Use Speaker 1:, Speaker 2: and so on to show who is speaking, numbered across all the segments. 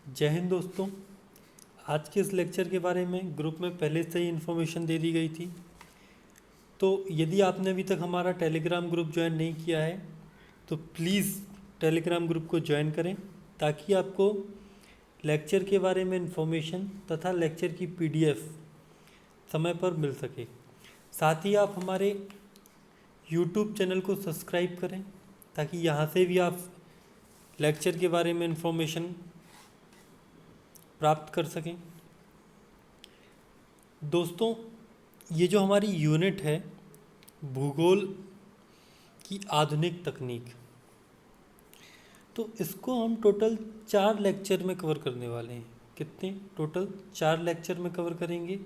Speaker 1: जय हिंद दोस्तों। आज के इस लेक्चर के बारे में ग्रुप में पहले से ही इन्फॉर्मेशन दे दी गई थी। तो यदि आपने अभी तक हमारा टेलीग्राम ग्रुप ज्वाइन नहीं किया है तो प्लीज़ टेलीग्राम ग्रुप को ज्वाइन करें, ताकि आपको लेक्चर के बारे में इन्फॉर्मेशन तथा लेक्चर की पीडीएफ समय पर मिल सके। साथ ही आप हमारे यूट्यूब चैनल को सब्सक्राइब करें, ताकि यहाँ से भी आप लेक्चर के बारे में इन्फॉर्मेशन प्राप्त कर सकें। दोस्तों, ये जो हमारी यूनिट है भूगोल की आधुनिक तकनीक, तो इसको हम टोटल 4 लेक्चर में कवर करने वाले हैं। कितने? टोटल 4 लेक्चर में कवर करेंगे,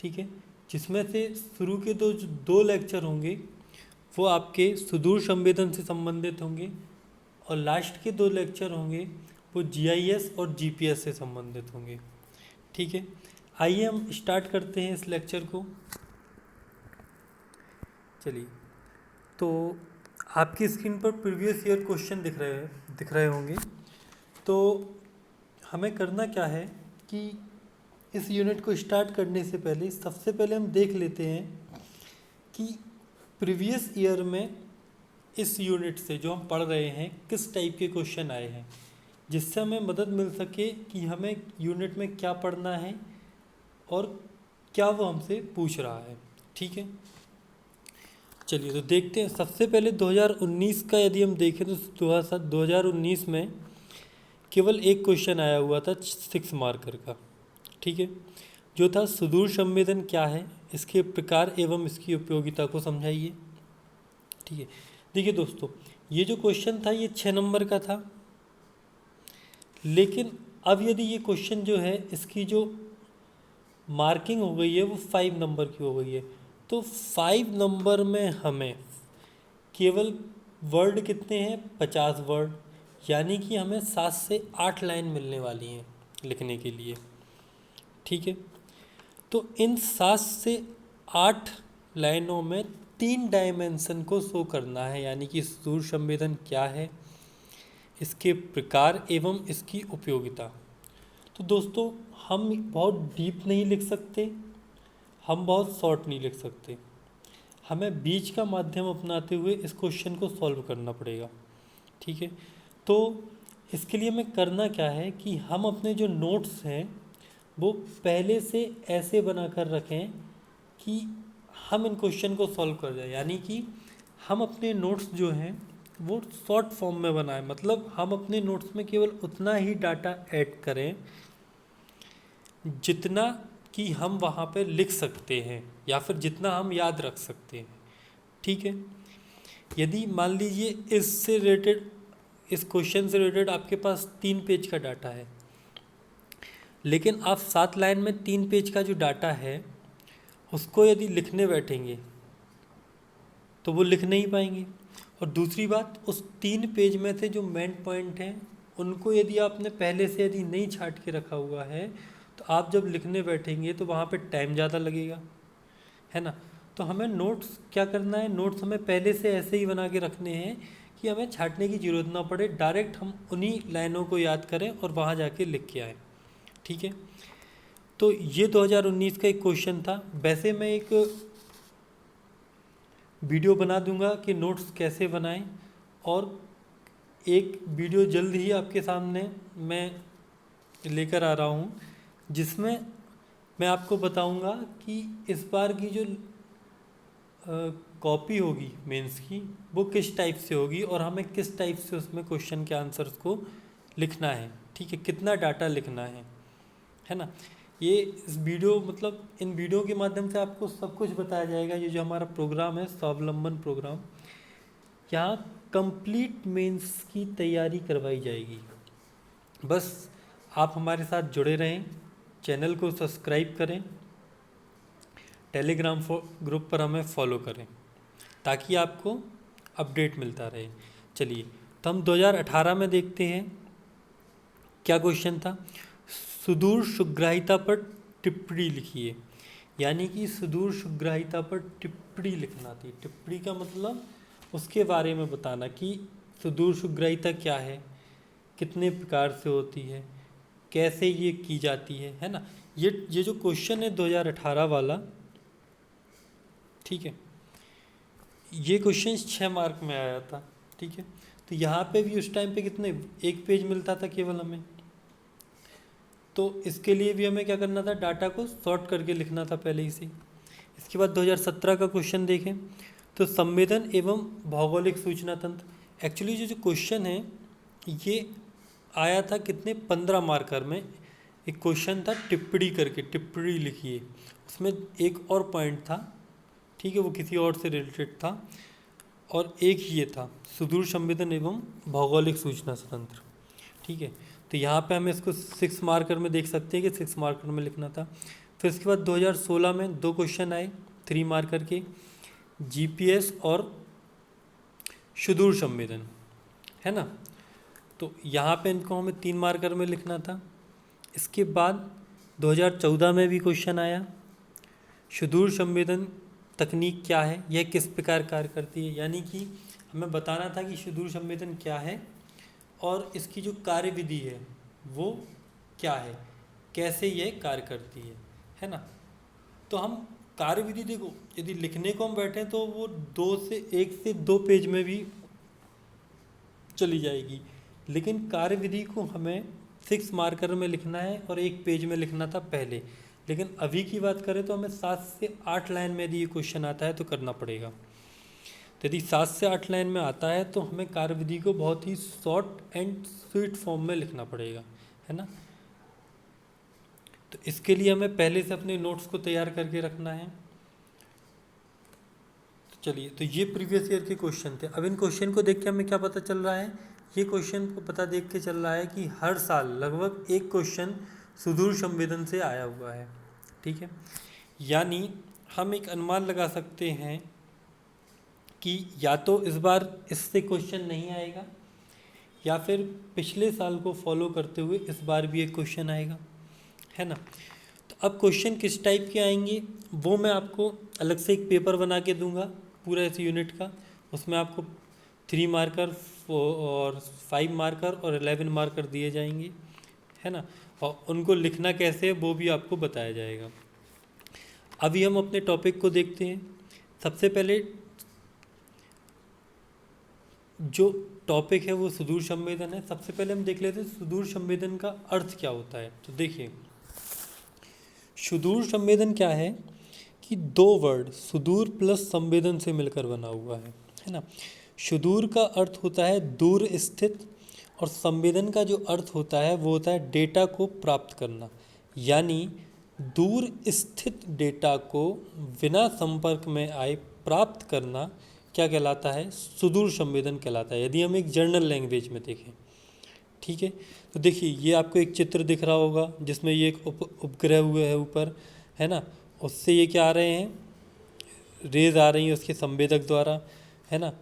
Speaker 1: ठीक है। जिसमें से शुरू के दो लेक्चर होंगे वो आपके सुदूर संवेदन से संबंधित होंगे, और लास्ट के 2 लेक्चर होंगे वो जीआईएस और जीपीएस से संबंधित होंगे, ठीक है। आइए हम स्टार्ट करते हैं इस लेक्चर को। चलिए, तो आपकी स्क्रीन पर प्रीवियस ईयर क्वेश्चन दिख रहे होंगे। तो हमें करना क्या है कि इस यूनिट को स्टार्ट करने से पहले सबसे पहले हम देख लेते हैं कि प्रीवियस ईयर में इस यूनिट से जो हम पढ़ रहे हैं किस टाइप के क्वेश्चन आए हैं, जिससे हमें मदद मिल सके कि हमें यूनिट में क्या पढ़ना है और क्या वो हमसे पूछ रहा है, ठीक है। चलिए, तो देखते हैं। सबसे पहले 2019 का यदि हम देखें तो 2019 में केवल एक क्वेश्चन आया हुआ था 6 मार्कर का, ठीक है, जो था सुदूर संवेदन क्या है, इसके प्रकार एवं इसकी उपयोगिता को समझाइए, ठीक है। देखिए दोस्तों, ये जो क्वेश्चन था ये 6 नंबर का था, लेकिन अब यदि ये क्वेश्चन जो है इसकी जो मार्किंग हो गई है वो 5 नंबर की हो गई है। तो 5 नंबर में हमें केवल वर्ड कितने हैं? 50 वर्ड, यानी कि हमें 7 से 8 लाइन मिलने वाली हैं लिखने के लिए, ठीक है। तो इन 7 से 8 लाइनों में 3 डायमेंशन को शो करना है, यानी कि सुदूर संवेदन क्या है, इसके प्रकार एवं इसकी उपयोगिता। तो दोस्तों, हम बहुत डीप नहीं लिख सकते, हम बहुत शॉर्ट नहीं लिख सकते, हमें बीच का माध्यम अपनाते हुए इस क्वेश्चन को सॉल्व करना पड़ेगा, ठीक है। तो इसके लिए हमें करना क्या है कि हम अपने जो नोट्स हैं वो पहले से ऐसे बना कर रखें कि हम इन क्वेश्चन को सॉल्व कर जाए, यानी कि हम अपने नोट्स जो हैं वो शॉर्ट फॉर्म में बनाएं। मतलब हम अपने नोट्स में केवल उतना ही डाटा ऐड करें जितना कि हम वहाँ पे लिख सकते हैं, या फिर जितना हम याद रख सकते हैं, ठीक है। यदि मान लीजिए इससे रिलेटेड, इस क्वेश्चन से रिलेटेड आपके पास 3 पेज का डाटा है, लेकिन आप 7 लाइन में 3 पेज का जो डाटा है उसको यदि लिखने बैठेंगे तो वो लिख नहीं पाएंगे। और दूसरी बात, उस 3 पेज में से जो मेन पॉइंट हैं उनको यदि आपने पहले से यदि नहीं छाट के रखा हुआ है तो आप जब लिखने बैठेंगे तो वहाँ पे टाइम ज़्यादा लगेगा, है ना। तो हमें नोट्स क्या करना है, नोट्स हमें पहले से ऐसे ही बना के रखने हैं कि हमें छाटने की ज़रूरत ना पड़े, डायरेक्ट हम उन्हीं लाइनों को याद करें और वहाँ जाके लिख के आएँ, ठीक है। तो ये 2019 का एक क्वेश्चन था। वैसे मैं एक वीडियो बना दूंगा कि नोट्स कैसे बनाएं, और एक वीडियो जल्द ही आपके सामने मैं लेकर आ रहा हूं, जिसमें मैं आपको बताऊंगा कि इस बार की जो कॉपी होगी मेंस की वो किस टाइप से होगी, और हमें किस टाइप से उसमें क्वेश्चन के आंसर्स को लिखना है, ठीक है, कितना डाटा लिखना है ना। ये इस वीडियो, मतलब इन वीडियो के माध्यम से आपको सब कुछ बताया जाएगा। ये जो हमारा प्रोग्राम है स्वावलंबन प्रोग्राम, यहाँ कंप्लीट मेंस की तैयारी करवाई जाएगी। बस आप हमारे साथ जुड़े रहें, चैनल को सब्सक्राइब करें, टेलीग्राम ग्रुप पर हमें फॉलो करें, ताकि आपको अपडेट मिलता रहे। चलिए, तो हम 2018 में देखते हैं क्या क्वेश्चन था। सुदूर सुग्राहिता पर टिप्पणी लिखिए, यानी कि सुदूर सुग्राहिता पर टिप्पणी लिखना थी। टिप्पणी का मतलब उसके बारे में बताना कि सुदूर सुग्राहिता क्या है, कितने प्रकार से होती है, कैसे ये की जाती है ना। ये जो क्वेश्चन है 2018 वाला, ठीक है, ये क्वेश्चन 6 मार्क में आया था, ठीक है। तो यहाँ पे भी उस टाइम पे कितने, 1 पेज मिलता था केवल हमें। तो इसके लिए भी हमें क्या करना था, डाटा को सॉर्ट करके लिखना था पहले ही से। इसके बाद 2017 का क्वेश्चन देखें तो संवेदन एवं भौगोलिक सूचना तंत्र। एक्चुअली जो क्वेश्चन है ये आया था कितने, 15 मार्कर में। एक क्वेश्चन था टिप्पणी करके, टिप्पणी लिखिए, उसमें एक और पॉइंट था, ठीक है, वो किसी और से रिलेटेड था, और एक ये था सुदूर संवेदन एवं भौगोलिक सूचना तंत्र, ठीक है। तो यहाँ पे हमें इसको 6 मार्कर में देख सकते हैं कि 6 मार्कर में लिखना था। फिर इसके बाद 2016 में 2 क्वेश्चन आए 3 मार्कर के, जीपीएस और सुदूर संवेदन, है ना। तो यहाँ पे इनको हमें 3 मार्कर में लिखना था। इसके बाद 2014 में भी क्वेश्चन आया, सुदूर संवेदन तकनीक क्या है, यह किस प्रकार कार्य करती है। यानी कि हमें बताना था कि सुदूर संवेदन क्या है और इसकी जो कार्य विधि है वो क्या है, कैसे यह कार्य करती है ना। तो हम कार्य विधि देखो, यदि लिखने को हम बैठे तो वो 1 से 2 पेज में भी चली जाएगी, लेकिन कार्य विधि को हमें 6 मार्कर में लिखना है और 1 पेज में लिखना था पहले। लेकिन अभी की बात करें तो हमें 7 से 8 लाइन में यदि ये क्वेश्चन आता है तो करना पड़ेगा। तो यदि 7 से 8 लाइन में आता है तो हमें कार्य विधि को बहुत ही शॉर्ट एंड स्वीट फॉर्म में लिखना पड़ेगा, है ना। तो इसके लिए हमें पहले से अपने नोट्स को तैयार करके रखना है। तो चलिए, तो ये प्रीवियस ईयर के क्वेश्चन थे। अब इन क्वेश्चन को देख के हमें क्या पता चल रहा है, ये क्वेश्चन को पता देख के चल रहा है कि हर साल लगभग एक क्वेश्चन सुदूर संवेदन से आया हुआ है, ठीक है। यानी हम एक अनुमान लगा सकते हैं कि या तो इस बार इससे क्वेश्चन नहीं आएगा, या फिर पिछले साल को फॉलो करते हुए इस बार भी एक क्वेश्चन आएगा, है ना। तो अब क्वेश्चन किस टाइप के आएंगे वो मैं आपको अलग से एक पेपर बना के दूंगा पूरा इस यूनिट का। उसमें आपको 3 मार्कर और 5 मार्कर और 11 मार्कर दिए जाएंगे, है ना। और उनको लिखना कैसे है वो भी आपको बताया जाएगा। अभी हम अपने टॉपिक को देखते हैं। सबसे पहले जो टॉपिक है वो सुदूर संवेदन है। सबसे पहले हम देख लेते हैं सुदूर संवेदन का अर्थ क्या होता है। तो देखिए, सुदूर संवेदन क्या है कि 2 वर्ड सुदूर प्लस संवेदन से मिलकर बना हुआ है ना। सुदूर का अर्थ होता है दूर स्थित, और संवेदन का जो अर्थ होता है वो होता है डेटा को प्राप्त करना। यानी दूर स्थित डेटा को बिना संपर्क में आए प्राप्त करना क्या कहलाता है, सुदूर संवेदन कहलाता है, यदि हम एक जर्नल लैंग्वेज में देखें, ठीक है। तो देखिए, ये आपको एक चित्र दिख रहा होगा जिसमें ये एक उपग्रह हुए है ऊपर, है ना। उससे ये क्या आ रहे हैं, रेज आ रही हैं उसके संवेदक द्वारा, है ना।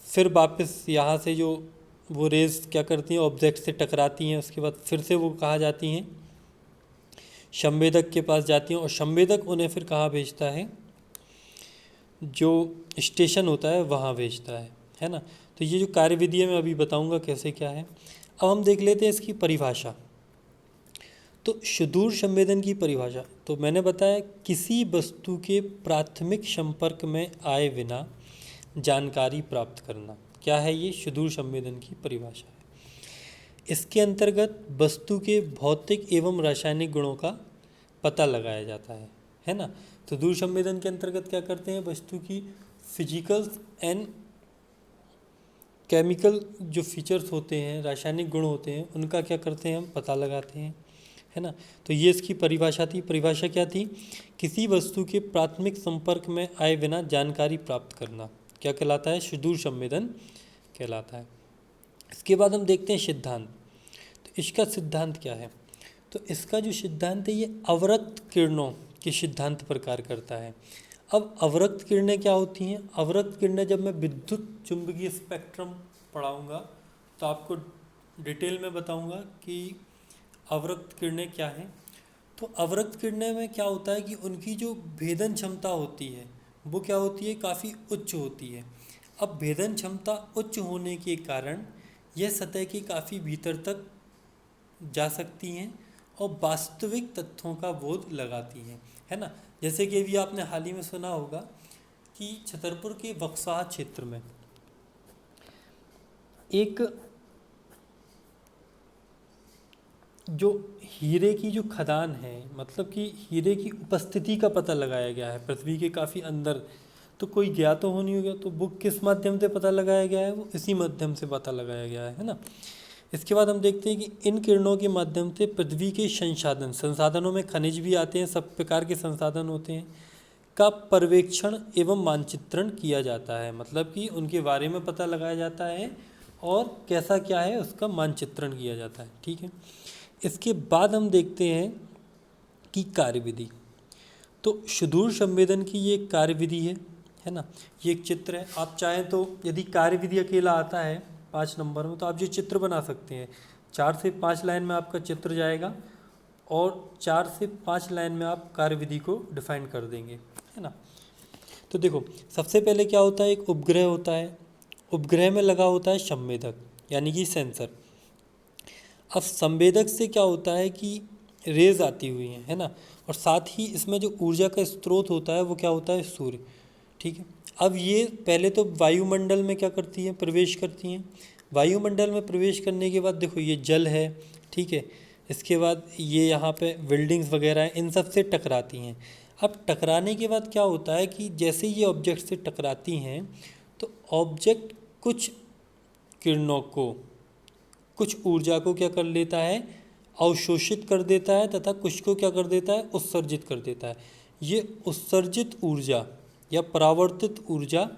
Speaker 1: फिर वापस यहाँ से जो वो रेज क्या करती हैं, ऑब्जेक्ट से टकराती हैं, उसके बाद फिर से वो कहाँ जाती हैं, संवेदक के पास जाती हैं, और संवेदक उन्हें फिर कहाँ भेजता है, जो स्टेशन होता है वहाँ भेजता है ना। तो ये जो कार्यविधि है मैं अभी बताऊँगा कैसे क्या है। अब हम देख लेते हैं इसकी परिभाषा। तो सुदूर संवेदन की परिभाषा, तो मैंने बताया किसी वस्तु के प्राथमिक संपर्क में आए बिना जानकारी प्राप्त करना। क्या है ये, सुदूर संवेदन की परिभाषा है। इसके अंतर्गत वस्तु के भौतिक एवं रासायनिक गुणों का पता लगाया जाता है ना। तो दूर संवेदन के अंतर्गत क्या करते हैं, वस्तु की फिजिकल एंड केमिकल जो फीचर्स होते हैं, रासायनिक गुण होते हैं, उनका क्या करते हैं, हम पता लगाते हैं, है ना। तो ये इसकी परिभाषा थी। परिभाषा क्या थी, किसी वस्तु के प्राथमिक संपर्क में आए बिना जानकारी प्राप्त करना क्या कहलाता है, सुदूर संवेदन कहलाता है। इसके बाद हम देखते हैं सिद्धांत। तो इसका सिद्धांत क्या है, तो इसका जो सिद्धांत है ये अवरक्त किरणों के सिद्धांत पर कार्य करता है। अब अवरक्त किरणें क्या होती हैं, अवरक्त किरणें जब मैं विद्युत चुंबकीय स्पेक्ट्रम पढ़ाऊँगा तो आपको डिटेल में बताऊँगा कि अवरक्त किरणें क्या हैं। तो अवरक्त किरणें में क्या होता है कि उनकी जो भेदन क्षमता होती है वो क्या होती है, काफ़ी उच्च होती है। अब भेदन क्षमता उच्च होने के कारण यह सतह के काफ़ी भीतर तक जा सकती हैं और वास्तविक तथ्यों का बोध लगाती हैं, है ना। जैसे कि अभी आपने हाल ही में सुना होगा कि छतरपुर के बक्सा क्षेत्र में एक जो हीरे की जो खदान है, मतलब कि हीरे की उपस्थिति का पता लगाया गया है पृथ्वी के काफ़ी अंदर। तो कोई गया तो हो नहीं हो गया, तो वो किस माध्यम से पता लगाया गया है, वो इसी माध्यम से पता लगाया गया है ना। इसके बाद हम देखते हैं कि इन किरणों के माध्यम से पृथ्वी के संसाधनों में खनिज भी आते हैं, सब प्रकार के संसाधन होते हैं, का पर्यवेक्षण एवं मानचित्रण किया जाता है। मतलब कि उनके बारे में पता लगाया जाता है और कैसा क्या है उसका मानचित्रण किया जाता है, ठीक है। इसके बाद हम देखते हैं कि कार्यविधि। तो सुदूर संवेदन की ये एक कार्यविधि है ना। ये एक चित्र है, आप चाहें तो यदि कार्यविधि अकेला आता है 5 नंबर में तो आप ये चित्र बना सकते हैं। 4 से 5 लाइन में आपका चित्र जाएगा और 4 से 5 लाइन में आप कार्यविधि को डिफाइन कर देंगे, है ना। तो देखो, सबसे पहले क्या होता है, एक उपग्रह होता है, उपग्रह में लगा होता है संवेदक यानी कि सेंसर। अब संवेदक से क्या होता है कि रेज आती हुई हैं, है ना, और साथ ही इसमें जो ऊर्जा का स्रोत होता है वो क्या होता है, सूर्य, ठीक है। अब ये पहले तो वायुमंडल में क्या करती हैं, प्रवेश करती हैं। वायुमंडल में प्रवेश करने के बाद देखो ये जल है, ठीक है। इसके बाद ये यहाँ पे बिल्डिंग्स वगैरह हैं, इन सब से टकराती हैं। अब टकराने के बाद क्या होता है कि जैसे ये ऑब्जेक्ट से टकराती हैं तो ऑब्जेक्ट कुछ किरणों को, कुछ ऊर्जा को क्या कर लेता है, अवशोषित कर देता है, तथा कुछ को क्या कर देता है, उत्सर्जित कर देता है। ये उत्सर्जित ऊर्जा या परावर्तित ऊर्जा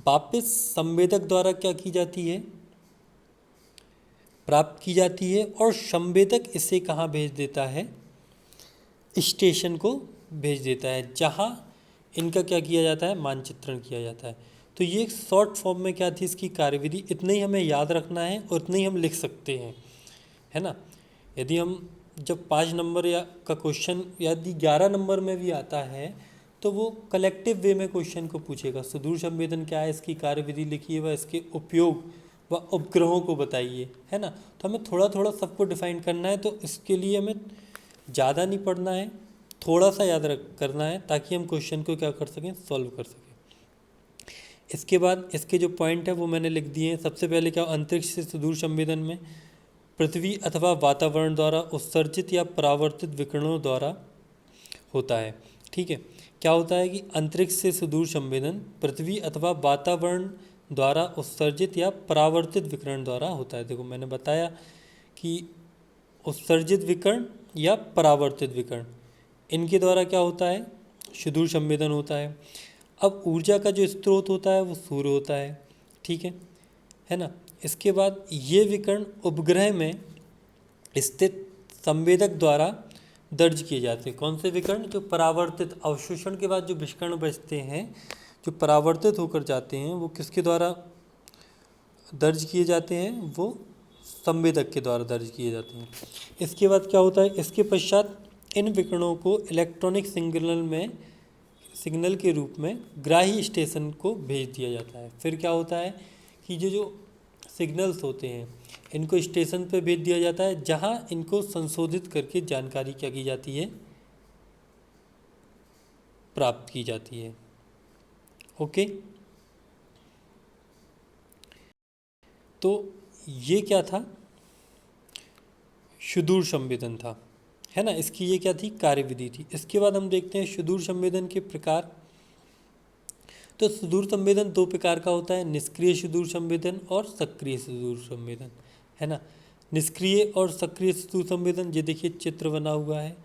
Speaker 1: वापस संवेदक द्वारा क्या की जाती है, प्राप्त की जाती है, और संवेदक इसे कहाँ भेज देता है, स्टेशन को भेज देता है, जहाँ इनका क्या किया जाता है, मानचित्रण किया जाता है। तो ये एक शॉर्ट फॉर्म में क्या थी इसकी कार्यविधि, इतना ही हमें याद रखना है और इतना ही हम लिख सकते हैं, है ना। यदि हम जब 5 नंबर या का क्वेश्चन यदि 11 नंबर में भी आता है तो वो कलेक्टिव वे में क्वेश्चन को पूछेगा, सुदूर संवेदन क्या है, इसकी कार्यविधि लिखिए व इसके उपयोग व उपग्रहों को बताइए, है ना। तो हमें थोड़ा थोड़ा सबको डिफाइन करना है, तो इसके लिए हमें ज़्यादा नहीं पढ़ना है, थोड़ा सा याद रख करना है ताकि हम क्वेश्चन को क्या कर सकें, सॉल्व कर सकें। इसके बाद इसके जो पॉइंट है वो मैंने लिख दिए हैं। सबसे पहले क्या, अंतरिक्ष से सुदूर संवेदन में पृथ्वी अथवा वातावरण द्वारा उत्सर्जित या परावर्तित विकिरणों द्वारा होता है, ठीक है। क्या होता है कि अंतरिक्ष से सुदूर संवेदन पृथ्वी अथवा वातावरण द्वारा उत्सर्जित या परावर्तित विकिरण द्वारा होता है। देखो मैंने बताया कि उत्सर्जित विकिरण या परावर्तित विकिरण, इनके द्वारा क्या होता है, सुदूर संवेदन होता है। अब ऊर्जा का जो स्रोत होता है वो सूर्य होता है, ठीक है ना। इसके बाद ये विकिरण उपग्रह में स्थित संवेदक द्वारा दर्ज किए जाते हैं। कौन से विकिरण, जो परावर्तित, अवशोषण के बाद जो विकिरण बचते हैं जो परावर्तित होकर जाते हैं वो किसके द्वारा दर्ज किए जाते हैं, वो संवेदक के द्वारा दर्ज किए जाते हैं। इसके बाद क्या होता है, इसके पश्चात इन विकिरणों को इलेक्ट्रॉनिक सिग्नल के रूप में ग्राही स्टेशन को भेज दिया जाता है। फिर क्या होता है कि जो सिग्नल्स होते हैं इनको स्टेशन पे भेज दिया जाता है, जहां इनको संशोधित करके जानकारी क्या की जाती है, प्राप्त की जाती है। ओके, तो ये क्या था, सुदूर संवेदन था, है ना। इसकी ये क्या थी, कार्यविधि थी। इसके बाद हम देखते हैं सुदूर संवेदन के प्रकार। तो सुदूर संवेदन 2 प्रकार का होता है, निष्क्रिय सुदूर संवेदन और सक्रिय सुदूर संवेदन, है ना। निष्क्रिय और सक्रिय सुदूर संवेदन, ये देखिए चित्र बना हुआ है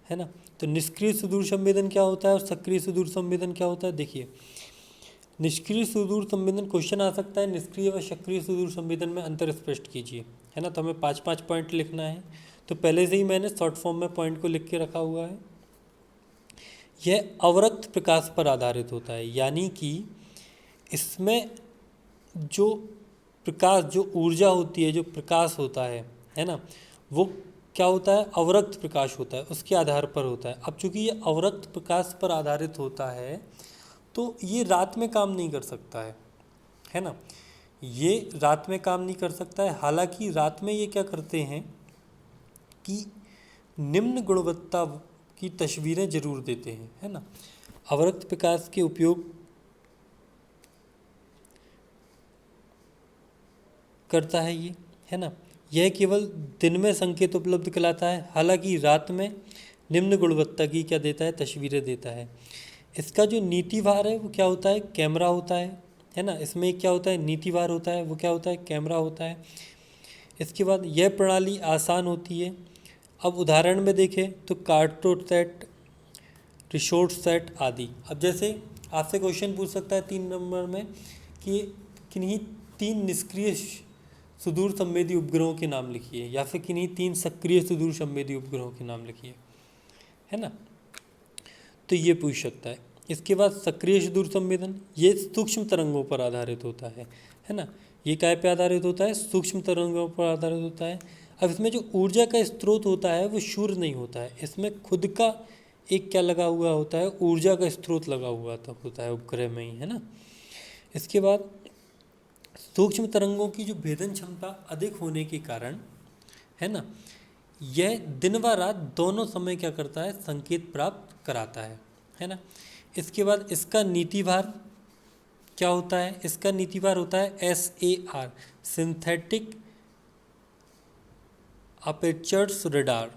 Speaker 1: ना। तो निष्क्रिय सुदूर संवेदन क्या होता है और सक्रिय सुदूर संवेदन क्या होता है, देखिए। निष्क्रिय सुदूर संवेदन, क्वेश्चन आ सकता है निष्क्रिय व सक्रिय सुदूर संवेदन में अंतर स्पष्ट कीजिए, है ना। तो हमें 5-5 पॉइंट लिखना है। तो पहले से ही मैंने शॉर्ट फॉर्म में पॉइंट को लिख के रखा हुआ है। यह अवरक्त प्रकाश पर आधारित होता है, यानी कि इसमें जो प्रकाश, जो ऊर्जा होती है, जो प्रकाश होता है ना, वो क्या होता है, अवरक्त प्रकाश होता है, उसके आधार पर होता है। अब चूंकि ये अवरक्त प्रकाश पर आधारित होता है तो ये रात में काम नहीं कर सकता है ना। ये रात में काम नहीं कर सकता है। हालांकि रात में ये क्या करते हैं कि निम्न गुणवत्ता की तस्वीरें जरूर देते हैं, है ना। अवरक्त प्रकाश के उपयोग करता है ये, है ना। यह केवल दिन में संकेत उपलब्ध कराता है, हालांकि रात में निम्न गुणवत्ता की क्या देता है, तस्वीरें देता है। इसका जो नीतिवार है वो क्या होता है, कैमरा होता है ना। इसमें क्या होता है, नीतिवार होता है, वो क्या होता है, कैमरा होता है। इसके बाद यह प्रणाली आसान होती है। अब उदाहरण में देखें तो कार्टोट सेट, रिसोर्स सेट आदि। अब जैसे आपसे क्वेश्चन पूछ सकता है 3 नंबर में कि किन्हीं 3 निष्क्रिय सुदूर संवेदी उपग्रहों के नाम लिखिए, या फिर किन्हीं 3 सक्रिय सुदूर संवेदी उपग्रहों के नाम लिखिए, है ना। तो ये पूछ सकता है। इसके बाद सक्रिय सुदूर संवेदन, ये सूक्ष्म तरंगों पर आधारित होता है ना। ये काय पे आधारित होता है, सूक्ष्म तरंगों पर आधारित होता है। अब इसमें जो ऊर्जा का स्रोत होता है वो शून्य नहीं होता है, इसमें खुद का एक क्या लगा हुआ होता है, ऊर्जा का स्रोत लगा हुआ तब होता है उपग्रह में ही, है ना। इसके बाद सूक्ष्म तरंगों की जो भेदन क्षमता अधिक होने के कारण, है ना, यह दिन व रात दोनों समय क्या करता है, संकेत प्राप्त कराता है ना। इसके बाद इसका नीतिभार क्या होता है, इसका नीतिभार होता है SAR, सिंथेटिक अपर्चर्स रडार,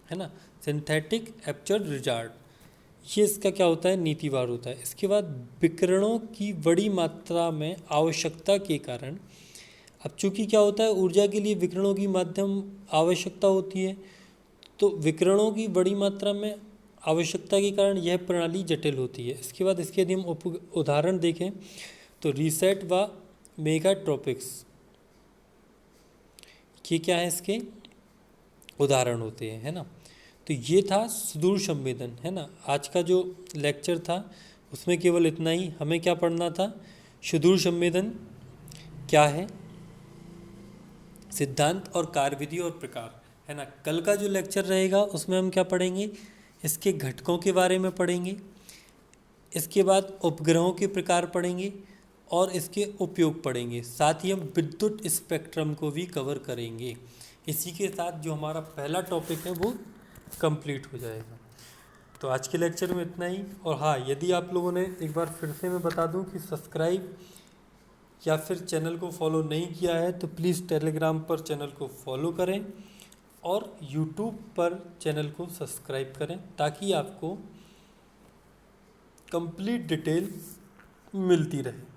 Speaker 1: है ना, सिंथेटिक एपर्चर रडार, ये इसका क्या होता है, नीतिवार होता है। इसके बाद विकिरणों की बड़ी मात्रा में आवश्यकता के कारण, अब चूंकि क्या होता है, ऊर्जा के लिए विकिरणों की माध्यम आवश्यकता होती है, तो विकिरणों की बड़ी मात्रा में आवश्यकता के कारण यह प्रणाली जटिल होती है। इसके बाद इसके यदि हम उदाहरण देखें तो रीसेट व मेगाट्रॉपिक्स, ये क्या है, इसके उदाहरण होते हैं, है ना। तो ये था सुदूर संवेदन, है ना। आज का जो लेक्चर था उसमें केवल इतना ही। हमें क्या पढ़ना था, सुदूर संवेदन क्या है, सिद्धांत और कार्यविधि और प्रकार, है ना। कल का जो लेक्चर रहेगा उसमें हम क्या पढ़ेंगे, इसके घटकों के बारे में पढ़ेंगे। इसके बाद उपग्रहों के प्रकार पढ़ेंगे और इसके उपयोग पढ़ेंगे। साथ ही हम विद्युत स्पेक्ट्रम को भी कवर करेंगे। इसी के साथ जो हमारा पहला टॉपिक है वो कंप्लीट हो जाएगा। तो आज के लेक्चर में इतना ही। और हाँ, यदि आप लोगों ने, एक बार फिर से मैं बता दूं कि सब्सक्राइब या फिर चैनल को फॉलो नहीं किया है तो प्लीज़ टेलीग्राम पर चैनल को फॉलो करें और यूट्यूब पर चैनल को सब्सक्राइब करें, ताकि आपको कंप्लीट डिटेल मिलती रहे।